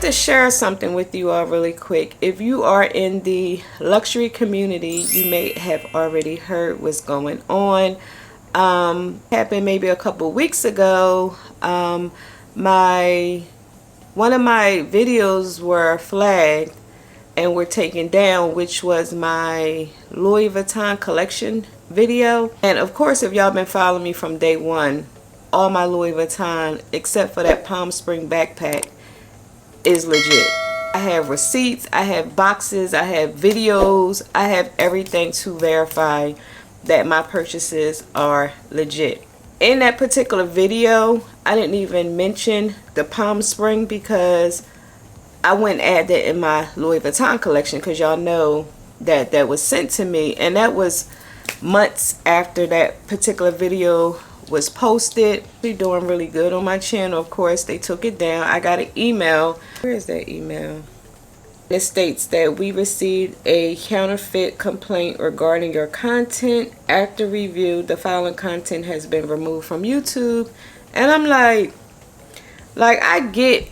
like to share something with you all really quick. If you are in the luxury community, you may have already heard what's going on. Happened maybe a couple weeks ago. One of my videos were flagged and were taken down, which was my Louis Vuitton collection video. And of course, if y'all been following me from day one, all my Louis Vuitton except for that Palm Spring backpack is legit. I have receipts, I have boxes, I have videos, I have everything to verify that my purchases are legit. In that particular video, I didn't even mention the Palm Spring because I wouldn't add that in my Louis Vuitton collection, because y'all know that that was sent to me, and that was months after that particular video was posted. We're doing really good on my channel. Of course, they took it down. I got an email. Where is that email? It states that we received a counterfeit complaint regarding your content. After review, the following content has been removed from YouTube. And I'm like I get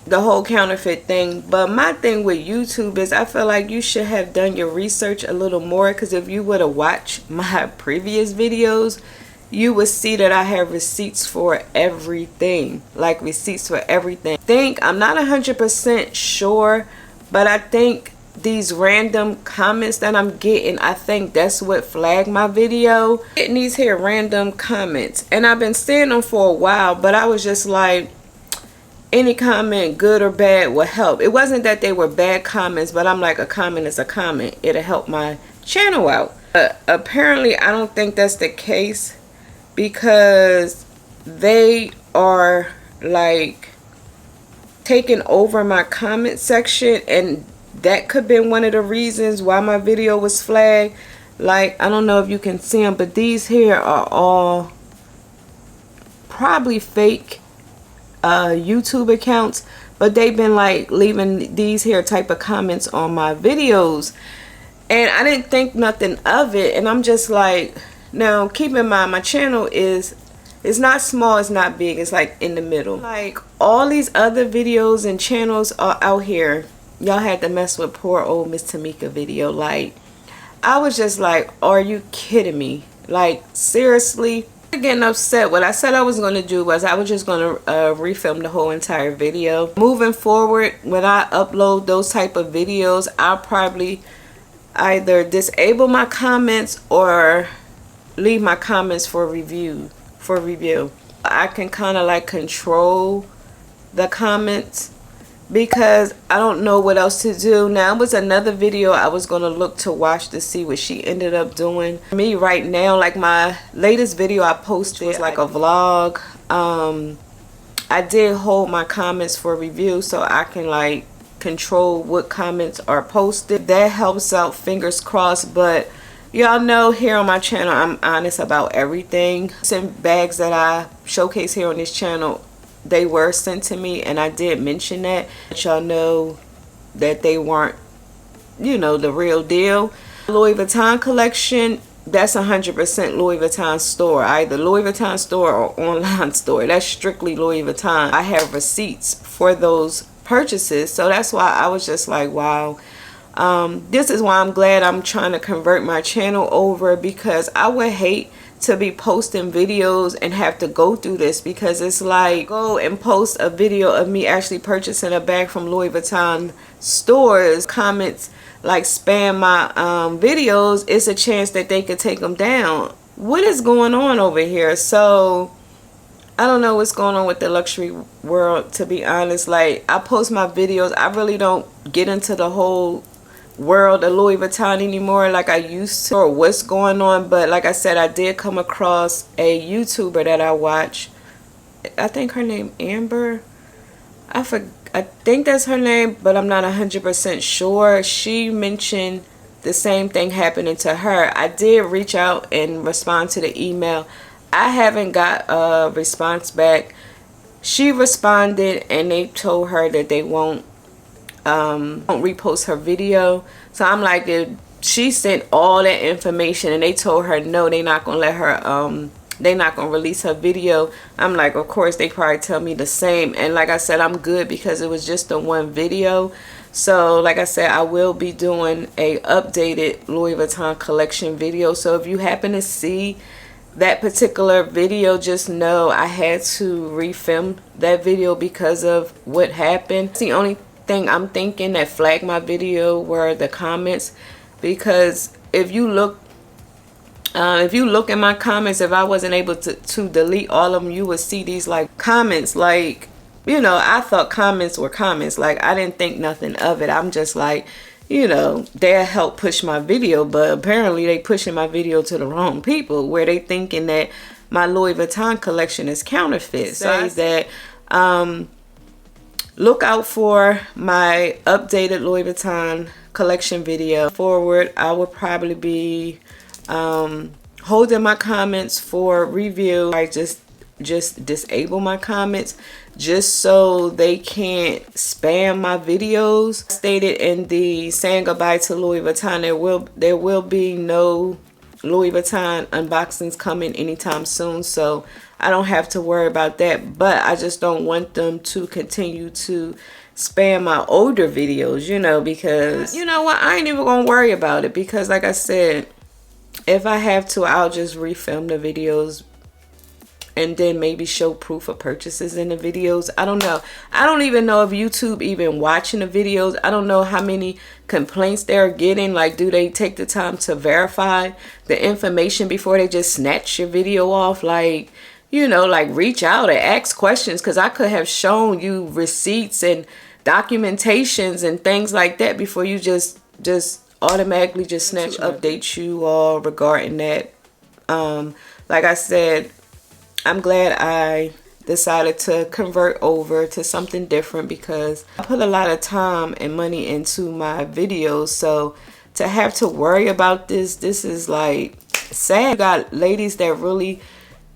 the whole counterfeit thing, but my thing with YouTube is I feel like you should have done your research a little more, because if you would have watched my previous videos, you would see that I have receipts for everything. Like receipts for everything. I'm not 100% sure, but I think these random comments that I'm getting, I think that's what flagged my video. Getting these here random comments, and I've been seeing them for a while, but I was just like, any comment, good or bad, will help. It wasn't that they were bad comments, but I'm like, a comment is a comment. It'll help my channel out. But apparently, I don't think that's the case, because they are like taking over my comment section, and that could have been one of the reasons why my video was flagged. Like, I don't know if you can see them, but these here are all probably fake YouTube accounts, but they've been like leaving these here type of comments on my videos, and I didn't think nothing of it. And I'm just like, now keep in mind, my channel is, it's not small, it's not big, it's like in the middle. Like all these other videos and channels are out here, y'all had to mess with poor old Miss Tamika video. Like, I was just like, are you kidding me? Like, seriously? Getting upset. What I said I was going to do was I was just going to refilm the whole entire video. Moving forward, when I upload those type of videos, I'll probably either disable my comments or leave my comments for review. I can kind of like control the comments, because I don't know what else to do. Now, it was another video I was going to look to watch to see what she ended up doing. Me right now, like my latest video I posted was like a vlog. I did hold my comments for review, so I can like control what comments are posted. That helps out, fingers crossed. But y'all know here on my channel, I'm honest about everything. Some bags that I showcase here on this channel, they were sent to me, and I did mention that. But y'all know that they weren't, you know, the real deal. Louis Vuitton collection, that's 100% Louis Vuitton store. Either Louis Vuitton store or online store. That's strictly Louis Vuitton. I have receipts for those purchases, so that's why I was just like, wow. This is why I'm glad I'm trying to convert my channel over, because I would hate to be posting videos and have to go through this, because it's like, go and post a video of me actually purchasing a bag from Louis Vuitton stores, comments like spam my videos, it's a chance that they could take them down. What is going on over here? So I don't know what's going on with the luxury world, to be honest. Like, I post my videos, I really don't get into the whole world of Louis Vuitton anymore like I used to, or what's going on. But like I said, I did come across a YouTuber that I watch. I think her name Amber. I think that's her name, but I'm not 100% sure. She mentioned the same thing happening to her. I did reach out and respond to the email. I haven't got a response back. She responded and they told her that they won't repost her video. So I'm like, if she sent all that information and they told her no, they're not gonna let her they not gonna release her video. I'm like, of course they probably tell me the same. And like I said, I'm good because it was just the one video. So like I said, I will be doing a updated Louis Vuitton collection video. So if you happen to see that particular video, just know I had to refilm that video because of what happened. It's the only thing I'm thinking that flagged my video were the comments, because if you look in my comments, if I wasn't able to delete all of them, you would see these like comments, like, you know, I thought comments were comments. Like, I didn't think nothing of it. I'm just like, you know, they'll help push my video, but apparently they pushing my video to the wrong people, where they thinking that my Louis Vuitton collection is counterfeit. So that look out for my updated Louis Vuitton collection video. Forward, I will probably be holding my comments for review. I just disable my comments just so they can't spam my videos. Stated in the saying goodbye to Louis Vuitton, there will be no Louis Vuitton unboxings coming anytime soon, so I don't have to worry about that. But I just don't want them to continue to spam my older videos, you know, because you know what, I ain't even gonna worry about it, because like I said, if I have to, I'll just refilm the videos and then maybe show proof of purchases in the videos. I don't know. I don't even know if YouTube even watching the videos. I don't know how many complaints they're getting. Like, do they take the time to verify the information before they just snatch your video off? Like, you know, like reach out and ask questions, because I could have shown you receipts and documentations and things like that before you just automatically just snatch. Update you all regarding that. Like I said, I'm glad I decided to convert over to something different, because I put a lot of time and money into my videos. So to have to worry about this is like sad. You got ladies that really,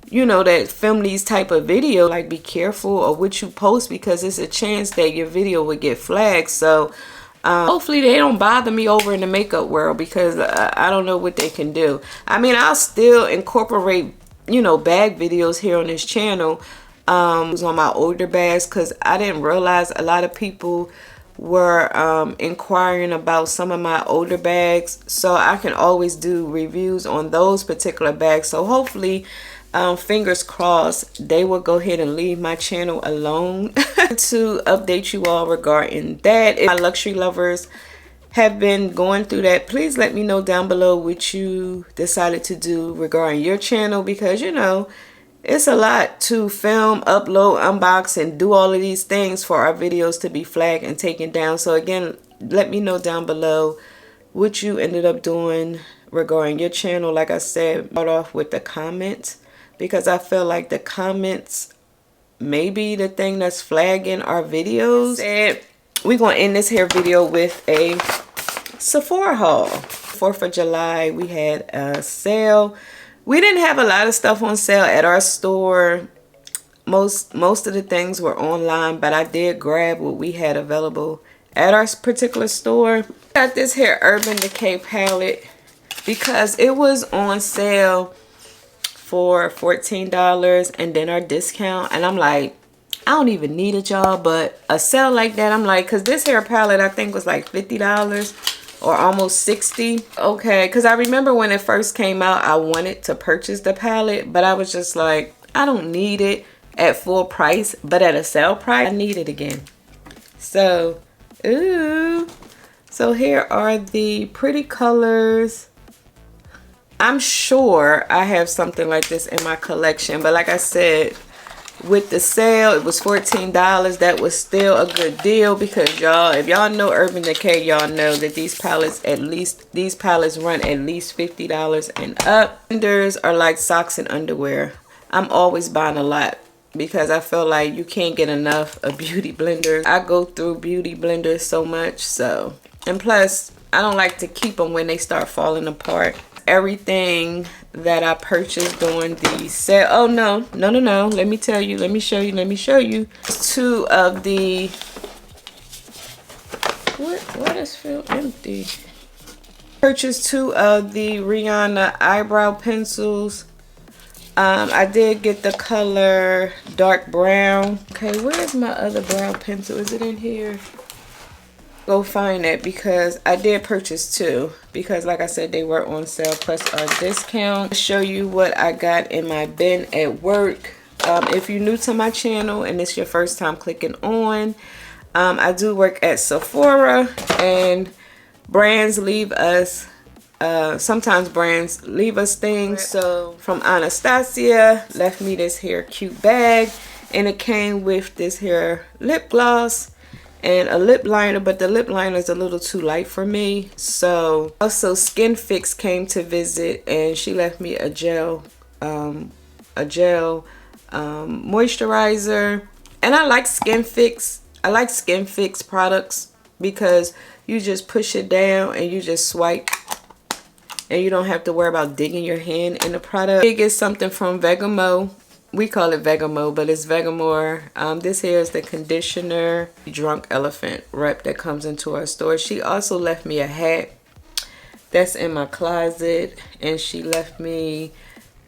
you know, that film these type of videos. Like, be careful of what you post, because it's a chance that your video would get flagged. So hopefully they don't bother me over in the makeup world, because I don't know what they can do. I mean, I'll still incorporate, you know, bag videos here on this channel on my older bags, because I didn't realize a lot of people were inquiring about some of my older bags. So I can always do reviews on those particular bags. So hopefully, fingers crossed, they will go ahead and leave my channel alone. To update you all regarding that. If my luxury lovers have been going through that, please let me know down below what you decided to do regarding your channel, because you know, it's a lot to film, upload, unbox, and do all of these things for our videos to be flagged and taken down. So again, let me know down below what you ended up doing regarding your channel. Like I said, start off with the comments, because I feel like the comments may be the thing that's flagging our videos. We're going to end this here video with a Sephora haul. 4th of July, we had a sale. We didn't have a lot of stuff on sale at our store. Most of the things were online, but I did grab what we had available at our particular store. Got this here Urban Decay palette because it was on sale for $14, and then our discount, and I'm like, I don't even need it, y'all, but a sale like that, I'm like, because this hair palette I think was like $50 or almost $60. Okay, because I remember when it first came out, I wanted to purchase the palette, but I was just like, I don't need it at full price, but at a sale price, I need it again. So, ooh. So here are the pretty colors. I'm sure I have something like this in my collection, but like I said, with the sale, it was $14. That was still a good deal, because y'all, if y'all know Urban Decay, y'all know that these palettes run at least $50 and up. Blenders are like socks and underwear. I'm always buying a lot because I feel like you can't get enough of beauty blenders. I go through beauty blenders so much, so, and plus I don't like to keep them when they start falling apart. Everything that I purchased during the sale. Oh no, let me tell you, let me show you two of the, what is feel empty. Purchased two of the Rihanna eyebrow pencils. I did get the color dark brown. Okay, where's my other brown pencil? Is it in here? Go find it, because I did purchase two, because like I said, they were on sale plus a discount. I'll show you what I got in my bin at work. If you're new to my channel and it's your first time clicking on, I do work at Sephora, and brands leave us sometimes brands leave us things. So from Anastasia left me this here cute bag, and it came with this here lip gloss and a lip liner, but the lip liner is a little too light for me. So also Skin Fix came to visit, and she left me a gel moisturizer. And I like Skin Fix. I like Skin Fix products because you just push it down and you just swipe, and you don't have to worry about digging your hand in the product. I get something from Vegamo. We call it Vegamo, but it's Vegamore. This here is the conditioner Drunk Elephant wrap that comes into our store. She also left me a hat that's in my closet, and she left me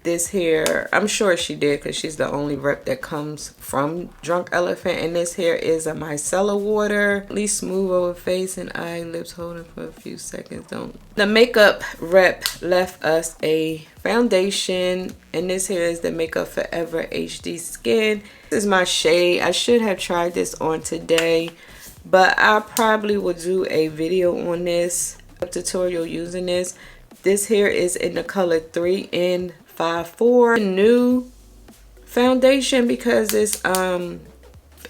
this here. I'm sure she did, because she's the only rep that comes from Drunk Elephant. And this here is a micellar water. At least smooth over face and eye, lips holding for a few seconds. Don't. The makeup rep left us a foundation, and this here is the Makeup Forever HD Skin. This is my shade. I should have tried this on today, but I probably will do a video on this, a tutorial using this. This here is in the color 3N54. New foundation, because it's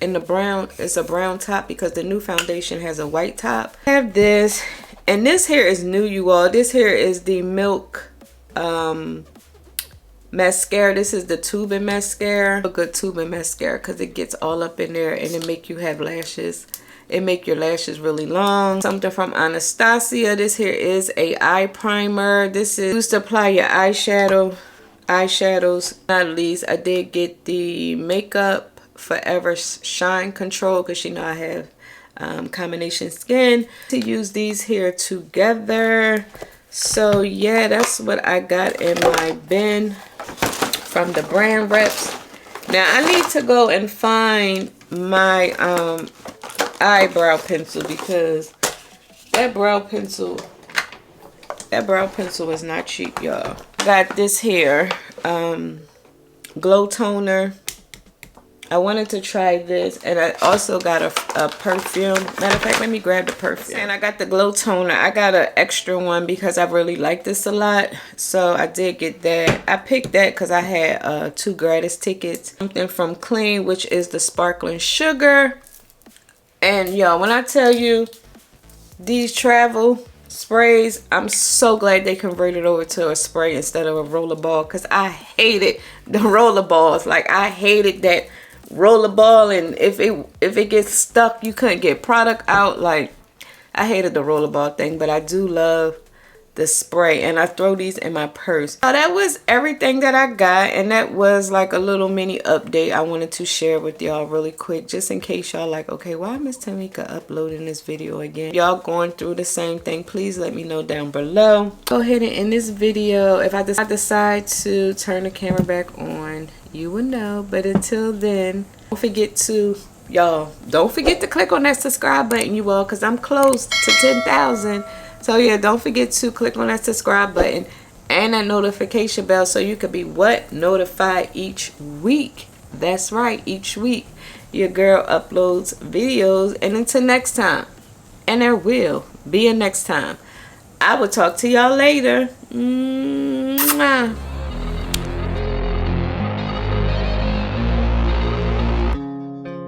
in the brown. It's a brown top, because the new foundation has a white top. I have this, and this here is new, you all. This here is the Milk mascara. This is the tubing mascara. A good tubing mascara, because it gets all up in there and it make you have lashes. It make your lashes really long. Something from Anastasia. This here is a eye primer. This is used to apply your eyeshadows. Not least, I did get the Makeup Forever Shine Control, because you know I have combination skin. To use these here together. So yeah, that's what I got in my bin from the brand reps. Now I need to go and find my eyebrow pencil, because that brow pencil is not cheap, y'all. Got this here glow toner. I wanted to try this, and I also got a perfume. Matter of fact, let me grab the perfume. And I got the glow toner. I got an extra one because I really like this a lot, so I did get that. I picked that because I had 2 gratis tickets. Something from Clean, which is the sparkling sugar. And y'all, when I tell you these travel sprays, I'm so glad they converted over to a spray instead of a roller ball, because I hated the roller balls. Like, I hated that roller ball, and if it gets stuck, you couldn't get product out. Like, I hated the roller ball thing, but I do love the spray, and I throw these in my purse. So that was everything that I got, and that was like a little mini update I wanted to share with y'all really quick, just in case y'all like, okay, why Miss Tamika uploading this video again? Y'all going through the same thing? Please let me know down below. Go ahead and end this video. If I decide to turn the camera back on, you will know. But until then, don't forget to click on that subscribe button, you all, because I'm close to 10,000. So yeah, don't forget to click on that subscribe button and that notification bell, so you could be notified each week. That's right, each week your girl uploads videos. And until next time, and there will be a next time, I will talk to y'all later. Mwah.